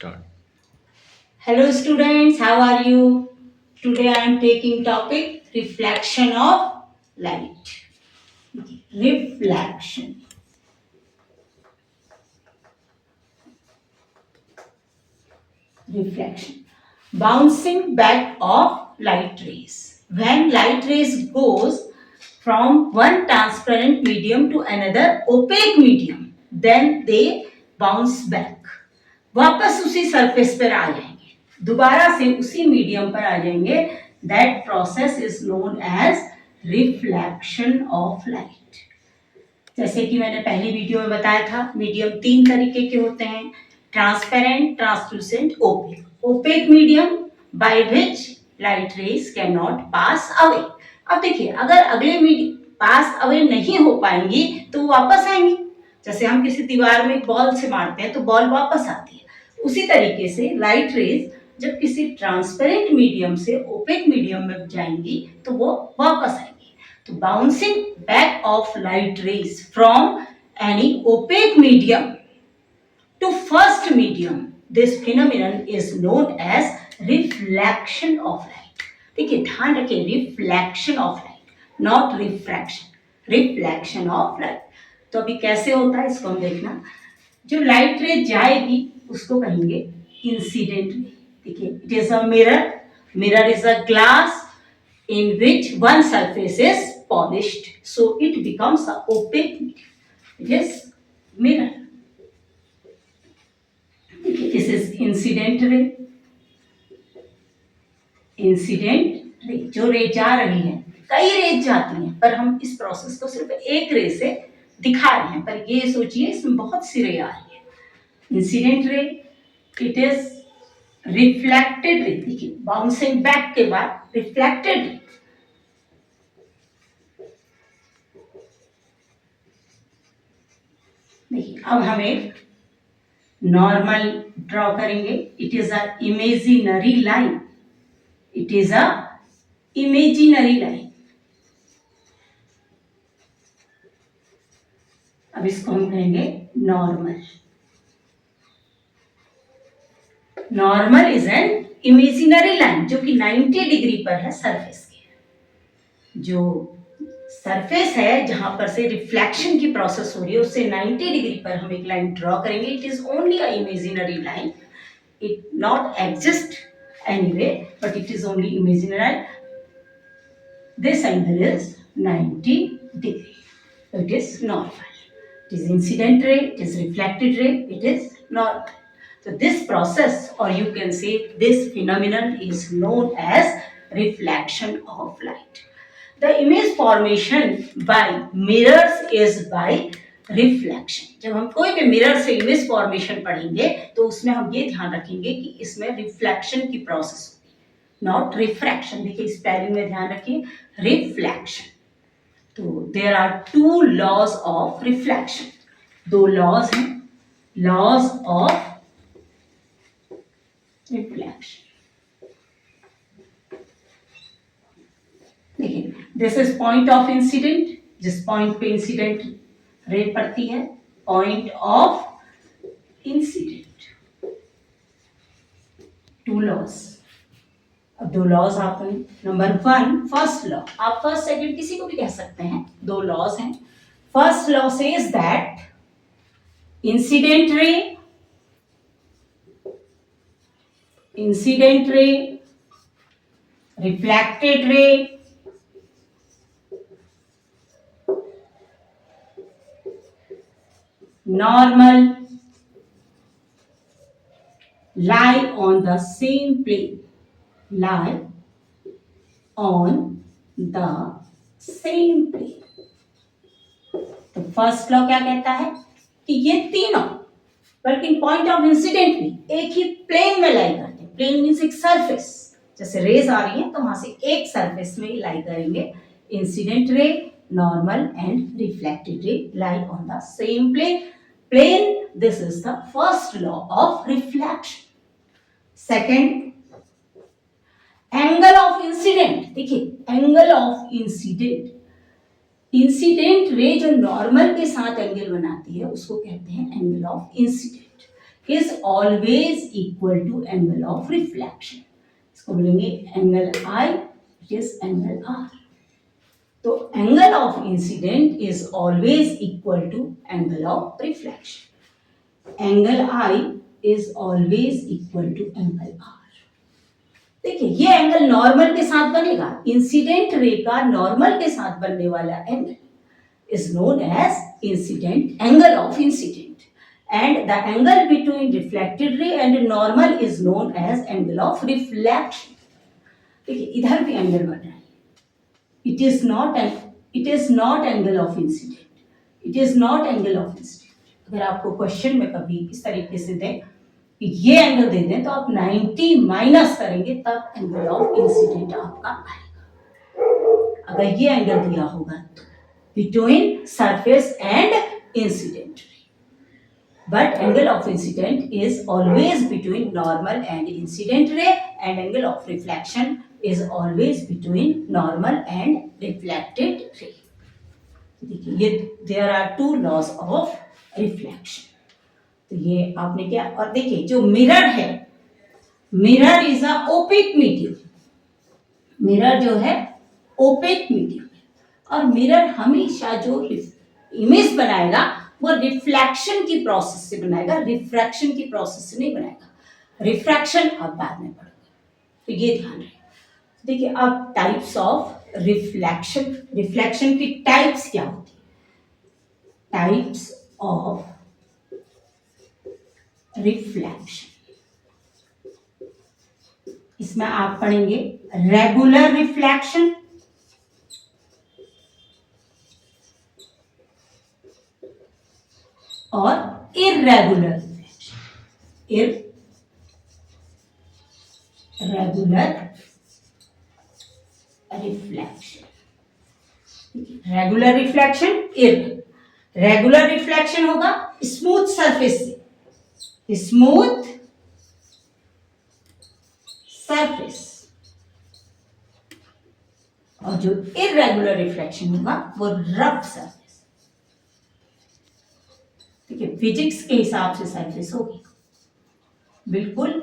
Start. Hello students, how are you? Today I am taking topic reflection of light. Reflection. Reflection. Bouncing back of light rays. When light rays goes from one transparent medium to another opaque medium, then they bounce back. वापस उसी surface पर आ जाएंगे, दोबारा से उसी medium पर आ जाएंगे. That process is known as reflection of light. जैसे कि मैंने पहली वीडियो में बताया था, मीडियम तीन तरीके के होते हैं: transparent, translucent, opaque. Opaque medium by which light rays can not pass away. अब देखिए, अगर अगले मीडियम पास अवे नहीं हो पाएंगी तो वो वापस आएंगी. जैसे हम किसी दीवार में बॉल से मारते हैं तो बॉल वापस आती है, उसी तरीके से लाइट रेज जब किसी ट्रांसपेरेंट मीडियम से ओपेक मीडियम में जाएंगी तो वो वापस आएंगी. तो bouncing back of light rays from any opaque medium to first medium, this phenomenon is known as reflection of light. देखिए, ध्यान रखिए, reflection of light, not refraction. Reflection of light. तो अभी कैसे होता है इसको हम देखना. जो लाइट रे जाएगी उसको कहेंगे इंसिडेंट रे. देखिए, it is a mirror. Mirror is a glass in which one surface is polished, so it becomes a opaque medium. It is mirror. This is incident ray. Incident ray, जो रे जा रही है, कई raise जाती हैं, पर हम इस प्रोसेस को सिर्फ एक रे से दिखा रहे हैं, पर ये सोचिए इसमें बहुत सी रे आ रही है. Incident ray, it is reflected ray. देखिए, बाउंसिंग बैक के बाद रिफ्लेक्टेड रे. देखिए, अब हम एक नॉर्मल ड्रॉ करेंगे. It is a imaginary line. It is a imaginary line. अब इसको हम कहेंगे normal. Normal is an imaginary line जो कि 90 डिग्री पर है सरफेस के. जो सरफेस है जहां पर से रिफ्लेक्शन की प्रोसेस हो रही है उससे 90 डिग्री पर हम एक लाइन ड्रॉ करेंगे. It is only a imaginary line. It not exist anyway, but it is only imaginary. This angle is 90 degree. It is normal. It is incident ray, it is reflected ray, it is normal. So this process, or you can say this phenomenon, is known as reflection of light. The image formation by mirrors is by reflection. जब हम कोई भी mirror से image formation पढ़ेंगे तो उसमें हम ये ध्यान रखेंगे कि इसमें रिफ्लेक्शन की प्रोसेस होगी, नॉट रिफ्रैक्शन. देखिए, स्पेलिंग में ध्यान रखिए, रिफ्लेक्शन. तो there are two laws of reflection. दो लॉज हैं, लॉज ऑफ रिफ्लेक्शन. देखिए, this is point of incident. जिस पॉइंट पे इंसिडेंट रे पड़ती है, point of incident. Two laws. अब दो लॉज आपने, नंबर वन, फर्स्ट लॉ. आप फर्स्ट सेकंड किसी को भी कह सकते हैं. दो लॉज हैं. First law says that incident ray, reflected ray, normal lie on the same plane. Lie on the same plane. तो फर्स्ट लॉ क्या कहता है कि ये तीनों, बल्कि पॉइंट ऑफ इंसिडेंट भी एक ही प्लेन में लाई करते हैं. प्लेन मीन्स एक सरफेस. जैसे रेज आ रही है तो वहां से एक सरफेस में लाई करेंगे. Incident ray, normal and reflected ray lie on the same plane. This is the first law of reflection. Second, angle of incident. देखिए, angle of incident, incident ray जो नॉर्मल के साथ एंगल बनाती है उसको कहते हैं angle of incident. is always equal to angle of reflection. इसको बोलेंगे angle I, it is angle R. तो angle of incident is always equal to angle of reflection. Angle I is always equal to angle R. देखिए ये angle normal के साथ बनेगा, incident ray का normal के साथ बनने वाला angle is known as incident angle of incident, and the angle between reflected ray and normal is known as angle of reflection. देखिए इधर भी एंगल बन रहा है, it is not angle of incident, it is not angle of incident. अगर आपको question में कभी इस तरीके से दें कि ये एंगल दे दें तो आप 90 माइनस करेंगे तब एंगल ऑफ इंसिडेंट आपका आएगा. अगर ये एंगल दिया होगा तो between surface and incident ray, but angle of incident is always between normal and incident ray, and angle of reflection is always between normal and reflected ray. देखिए ये there are two laws of reflection. तो ये आपने क्या, और देखिए जो mirror है, mirror is a opaque medium, mirror जो है ओपेक मीडियम, और मिरर हमेशा जो इमेज बनाएगा वो रिफ्लेक्शन की प्रोसेस से बनाएगा, रिफ्रैक्शन की प्रोसेस से नहीं बनाएगा. रिफ्रैक्शन आप बाद में पढ़ोगे, तो ये ध्यान रहे. देखिए अब टाइप्स ऑफ रिफ्लेक्शन, रिफ्लेक्शन की टाइप्स क्या होती है? टाइप्स ऑफ रिफ्लेक्शन, इसमें आप पढ़ेंगे रेगुलर रिफ्लेक्शन, और irregular reflection. Irregular reflection, regular reflection, regular reflection होगा स्मूथ सरफेस से, स्मूथ सरफेस, और जो इरेगुलर रिफ्लेक्शन होगा वो रफ सरफेस. ठीक है, फिजिक्स के हिसाब से सरफेस होगी बिल्कुल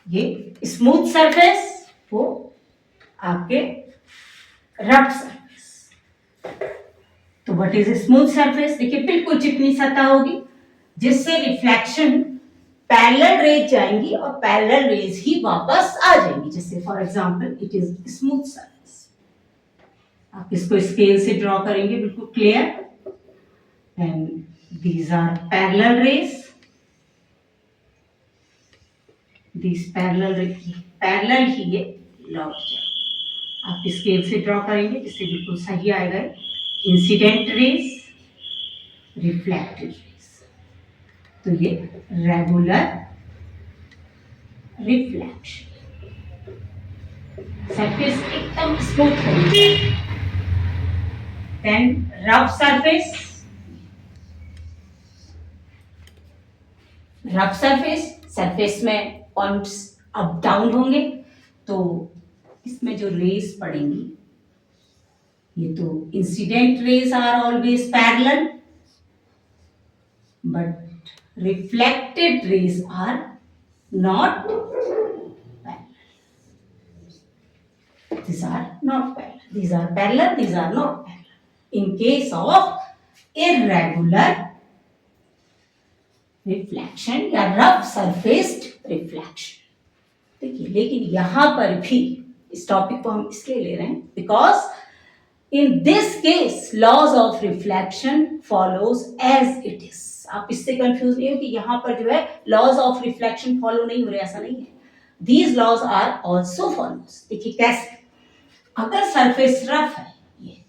ये स्मूथ सरफेस, वो आपके रफ सरफेस. तो व्हाट इज स्मूथ सरफेस? देखिए बिल्कुल चिकनी सतह होगी जिससे रिफ्लेक्शन पैरेलल रेज जाएंगी और पैरेलल रेज ही वापस आ जाएंगी. जैसे for example it is smooth surface. आप इसको स्केल से ड्रॉ करेंगे बिल्कुल clear, and these are parallel rays, these parallel ही ये लॉग आप स्केल से ड्रॉ करेंगे जिससे बिल्कुल सही आएगा. इंसिडेंट रेज, रिफ्लेक्टेड रेज, तो ये रेगुलर रिफ्लेक्शन, सरफेस एकदम स्मूथ होगी. Then rough surface, rough surface, surface में पॉइंट्स अप डाउन होंगे तो इसमें जो रेज पड़ेंगी, ये तो incident rays are always parallel, but reflected rays are not parallel. These are not parallel. These are parallel. These are not parallel. In case of irregular reflection या rough सरफेस्ड reflection. देखिए लेकिन यहां पर भी इस टॉपिक को हम इसलिए ले रहे हैं because in this case laws of reflection follows as it is. आप इससे कंफ्यूज नहीं हो कि यहां पर जो है लॉज ऑफ रिफ्लेक्शन फॉलो नहीं हो रहे, ऐसा नहीं है. These laws are also follows. देखिए कैसे, अगर सरफेस रफ है, ये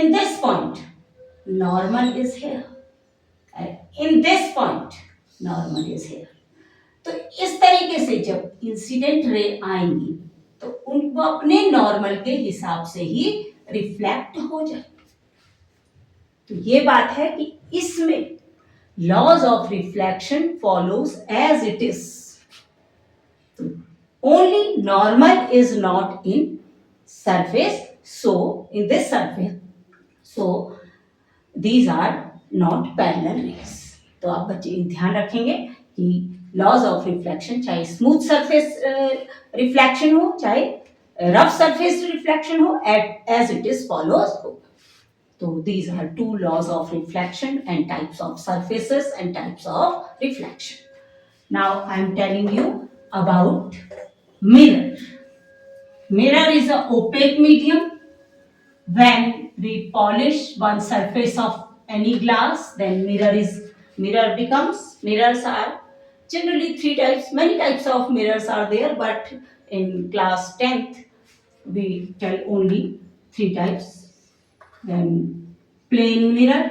in this point normal is here, in this point normal is here. तो इस तरीके से जब इंसिडेंट रे आएंगी तो उनको अपने नॉर्मल के हिसाब से ही रिफ्लेक्ट हो जाए. तो ये बात है कि इसमें laws of reflection follows as it is. Only normal is not in surface, so in this surface, so these are not parallel rays. तो आप बच्चे ध्यान रखेंगे कि लॉज ऑफ रिफ्लेक्शन, चाहे स्मूथ सरफेस रिफ्लेक्शन हो चाहे रफ सरफेस रिफ्लेक्शन हो, एज इट इज फॉलोज हो. So these are two laws of reflection and types of surfaces and types of reflection. Now I am telling you about mirror. Mirror is an opaque medium. When we polish one surface of any glass, then mirrors are generally three types. Many types of mirrors are there, but in class 10th we tell only three types. Then plane mirror,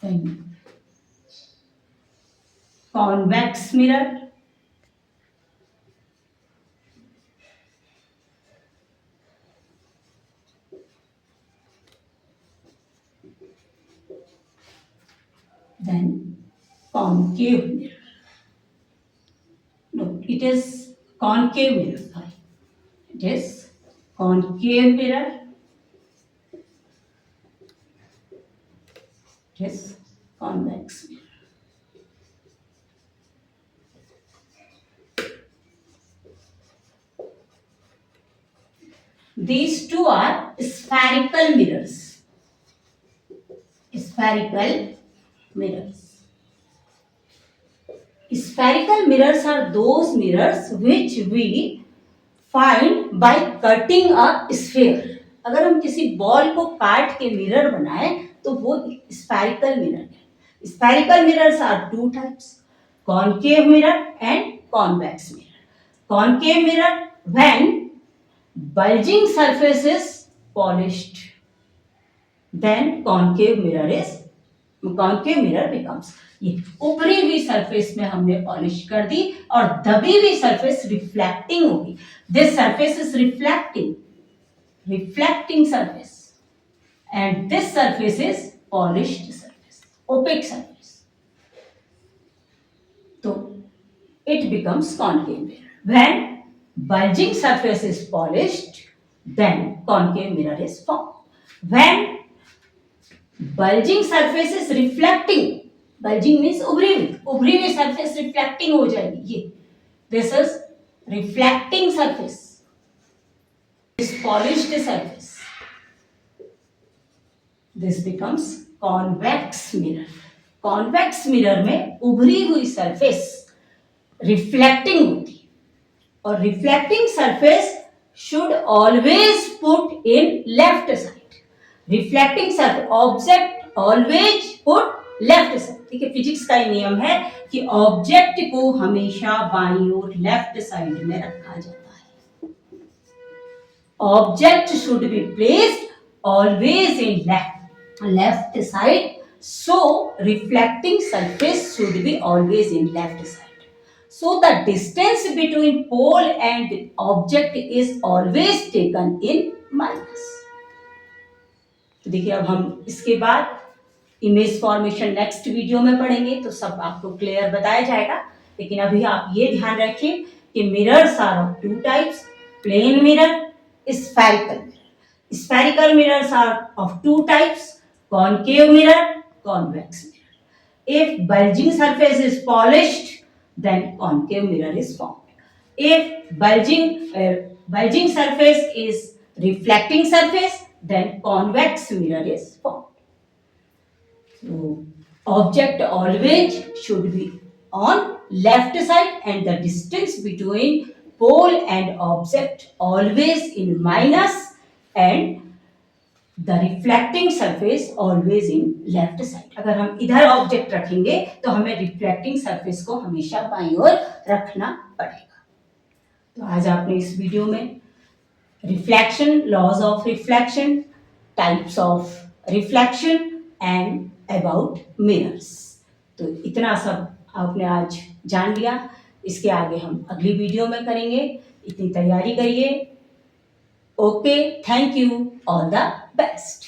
then convex mirror, then concave mirror. No, it is concave mirror. Sorry. It is concave mirror. It is convex mirror. These two are spherical mirrors. Spherical mirrors. Spherical mirrors are those mirrors which we find by cutting a sphere. अगर हम किसी ball को काट के mirror बनाए तो वो spherical mirror है. Spherical mirrors are two types, concave mirror and convex mirror. Concave mirror when bulging surface is polished, then concave mirror becomes. ये ऊपरी हुई सरफेस में हमने पॉलिश कर दी और दबी हुई सरफेस रिफ्लेक्टिंग होगी. This surface is reflecting surface and this surface is polished surface, opaque surface. तो it becomes concave mirror. When bulging surface is polished, then concave mirror is formed. When bulging surface is reflecting, bulging means उभरी हुई surface reflecting हो जाएगी. ये this is reflecting surface, this polished surface, this becomes convex mirror. Convex mirror में उभरी हुई surface reflecting होती है और reflecting surface should always put in left side. Reflecting surface object always put left side. ठीक है, फिजिक्स का ही नियम है कि ऑब्जेक्ट को हमेशा बाईं ओर लेफ्ट साइड में रखा जाता है. Object should be placed always in left side, so reflecting surface should be always in left side. So the distance between pole and object is always taken in minus. तो देखिए अब हम इसके बाद इमेज फॉर्मेशन नेक्स्ट वीडियो में पढ़ेंगे तो सब आपको क्लियर बताया जाएगा. लेकिन अभी आप ये ध्यान रखें कि mirrors are of two types, plane mirror, spherical mirror. Spherical mirrors are of two types, concave mirror, convex mirror. If bulging surface is polished, then concave mirror is formed. If bulging surface is reflecting surface, then convex mirror is formed. So object always should be on left side and the distance between pole and object always in minus and the reflecting surface always in left side. अगर हम इधर object रखेंगे तो हमें reflecting surface को हमेशा बाईं ओर रखना पड़ेगा. तो आज आपने इस वीडियो में reflection, laws of reflection, types of reflection and about mirrors, तो इतना सब आपने आज जान लिया. इसके आगे हम अगली वीडियो में करेंगे. इतनी तैयारी करिए. Okay, thank you, all the best.